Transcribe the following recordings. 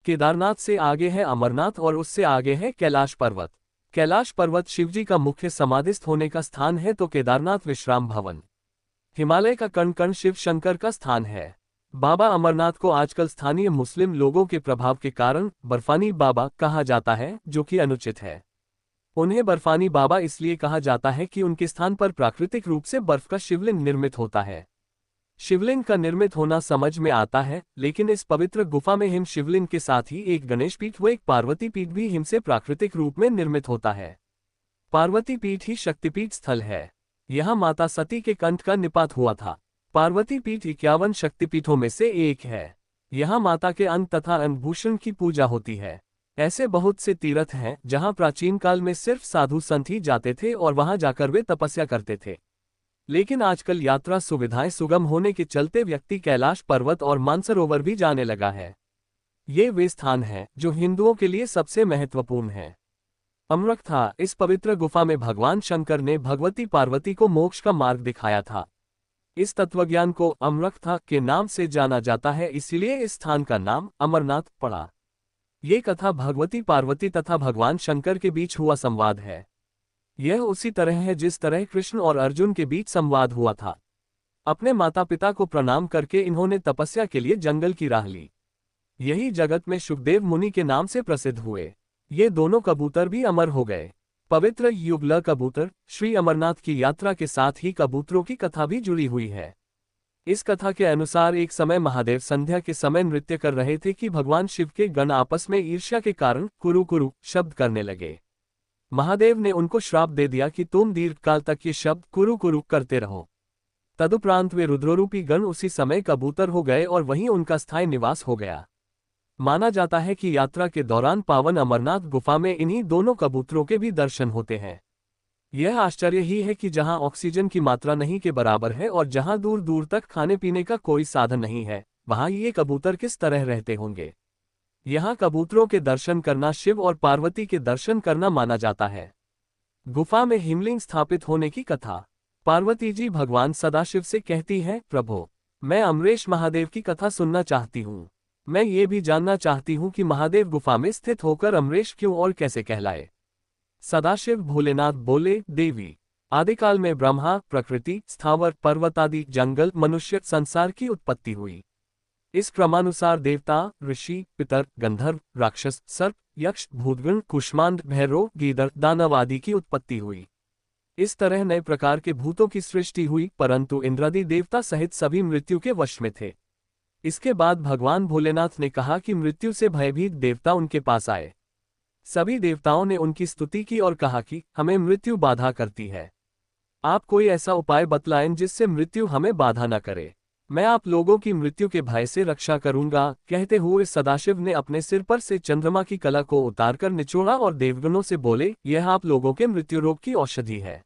केदारनाथ से आगे है अमरनाथ और उससे आगे है कैलाश पर्वत। कैलाश पर्वत शिवजी का मुख्य समाधिस्थ होने का स्थान है तो केदारनाथ विश्राम भवन। हिमालय का कण कण शिव शंकर का स्थान है। बाबा अमरनाथ को आजकल स्थानीय मुस्लिम लोगों के प्रभाव के कारण बर्फानी बाबा कहा जाता है, जो कि अनुचित है। उन्हें बर्फानी बाबा इसलिए कहा जाता है कि उनके स्थान पर प्राकृतिक रूप से बर्फ का शिवलिंग निर्मित होता है। शिवलिंग का निर्मित होना समझ में आता है, लेकिन इस पवित्र गुफा में हिम शिवलिंग के साथ ही एक गणेश पीठ व एक पार्वती पीठ भी हिम से प्राकृतिक रूप में निर्मित होता है। पार्वती पीठ ही शक्तिपीठ स्थल है। यहाँ माता सती के कंठ का निपात हुआ था। पार्वती पीठ 51 शक्तिपीठों में से एक है। यहाँ माता के अंग तथा अंगभूषण की पूजा होती है। ऐसे बहुत से तीर्थ हैं जहाँ प्राचीन काल में सिर्फ साधु संत ही जाते थे और वहां जाकर वे तपस्या करते थे। लेकिन आजकल यात्रा सुविधाएं सुगम होने के चलते व्यक्ति कैलाश पर्वत और मानसरोवर भी जाने लगा है। ये वे स्थान हैं जो हिंदुओं के लिए सबसे महत्वपूर्ण हैं। अमरनाथ, इस पवित्र गुफा में भगवान शंकर ने भगवती पार्वती को मोक्ष का मार्ग दिखाया था। इस तत्वज्ञान को अमरनाथ के नाम से जाना जाता है, इसीलिए इस स्थान का नाम अमरनाथ पड़ा। ये कथा भगवती पार्वती तथा भगवान शंकर के बीच हुआ संवाद है। यह उसी तरह है जिस तरह कृष्ण और अर्जुन के बीच संवाद हुआ था। अपने माता पिता को प्रणाम करके इन्होंने तपस्या के लिए जंगल की राह ली। यही जगत में सुखदेव मुनि के नाम से प्रसिद्ध हुए। ये दोनों कबूतर भी अमर हो गए। पवित्र युगल कबूतर श्री अमरनाथ की यात्रा के साथ ही कबूतरों की कथा भी जुड़ी हुई है। इस कथा के अनुसार एक समय महादेव संध्या के समय नृत्य कर रहे थे कि भगवान शिव के गण आपस में ईर्ष्या के कारण कुरु कुरु शब्द करने लगे। महादेव ने उनको श्राप दे दिया कि तुम दीर्घकाल तक ये शब्द कुरु कुरु करते रहो। तदुपरांत वे रुद्ररूपी गण उसी समय कबूतर हो गए और वहीं उनका स्थायी निवास हो गया। माना जाता है कि यात्रा के दौरान पावन अमरनाथ गुफा में इन्हीं दोनों कबूतरों के भी दर्शन होते हैं। यह आश्चर्य ही है कि जहां ऑक्सीजन की मात्रा नहीं के बराबर है और जहां दूर दूर तक खाने पीने का कोई साधन नहीं है, वहां ये कबूतर किस तरह रहते होंगे। यहाँ कबूतरों के दर्शन करना शिव और पार्वती के दर्शन करना माना जाता है। गुफा में हिमलिंग स्थापित होने की कथा। पार्वती जी भगवान सदाशिव से कहती हैं, प्रभु, मैं अमरेश महादेव की कथा सुनना चाहती हूँ। मैं ये भी जानना चाहती हूँ कि महादेव गुफा में स्थित होकर अमरेश क्यों और कैसे कहलाए। सदाशिव भोलेनाथ बोले, देवी, आदिकाल में ब्रह्मा, प्रकृति, स्थावर, पर्वत आदि जंगल, मनुष्य, संसार की उत्पत्ति हुई। इस क्रमानुसार देवता, ऋषि, पितर, गंधर्व, राक्षस, सर्प, यक्ष, भूतगण, कुष्मांड, भैरव, गीदड़, दानव आदि की उत्पत्ति हुई। इस तरह नए प्रकार के भूतों की सृष्टि हुई, परंतु इंद्रादि देवता सहित सभी मृत्यु के वश में थे। इसके बाद भगवान भोलेनाथ ने कहा कि मृत्यु से भयभीत देवता उनके पास आए। सभी देवताओं ने उनकी स्तुति की और कहा कि हमें मृत्यु बाधा करती है। आप कोई ऐसा उपाय बतलाएं जिससे मृत्यु हमें बाधा न करे। मैं आप लोगों की मृत्यु के भय से रक्षा करूंगा। कहते हुए सदाशिव ने अपने सिर पर से चंद्रमा की कला को उतारकर निचोड़ा और देवगणों से बोले, यह आप लोगों के मृत्यु रोग की औषधि है।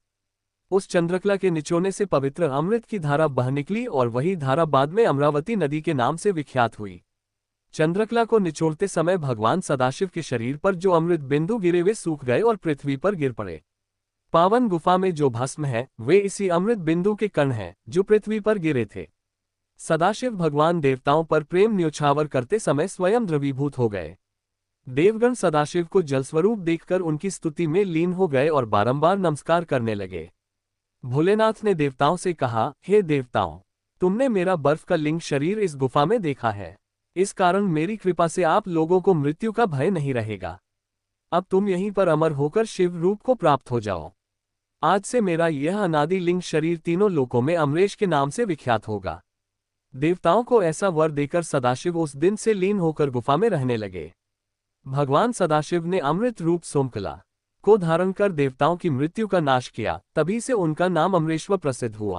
उस चंद्रकला के निचोड़ने से पवित्र अमृत की धारा बह निकली और वही धारा बाद में अमरावती नदी के नाम से विख्यात हुई। चंद्रकला को निचोड़ते समय भगवान सदाशिव के शरीर पर जो अमृत बिंदु गिरे वे सूख गए और पृथ्वी पर गिर पड़े। पावन गुफा में जो भस्म है वे इसी अमृत बिंदु के कण हैं जो पृथ्वी पर गिरे थे। सदाशिव भगवान देवताओं पर प्रेम न्योछावर करते समय स्वयं द्रवीभूत हो गए। देवगण सदाशिव को जलस्वरूप देखकर उनकी स्तुति में लीन हो गए और बारंबार नमस्कार करने लगे। भोलेनाथ ने देवताओं से कहा, हे देवताओं, तुमने मेरा बर्फ का लिंग शरीर इस गुफा में देखा है। इस कारण मेरी कृपा से आप लोगों को मृत्यु का भय नहीं रहेगा। अब तुम यहीं पर अमर होकर शिव रूप को प्राप्त हो जाओ। आज से मेरा यह अनादि लिंग शरीर तीनों लोकों में अमरेश के नाम से विख्यात होगा। देवताओं को ऐसा वर देकर सदाशिव उस दिन से लीन होकर गुफा में रहने लगे। भगवान सदाशिव ने अमृत रूप सोमकला को धारण कर देवताओं की मृत्यु का नाश किया, तभी से उनका नाम अमरेश्वर प्रसिद्ध हुआ।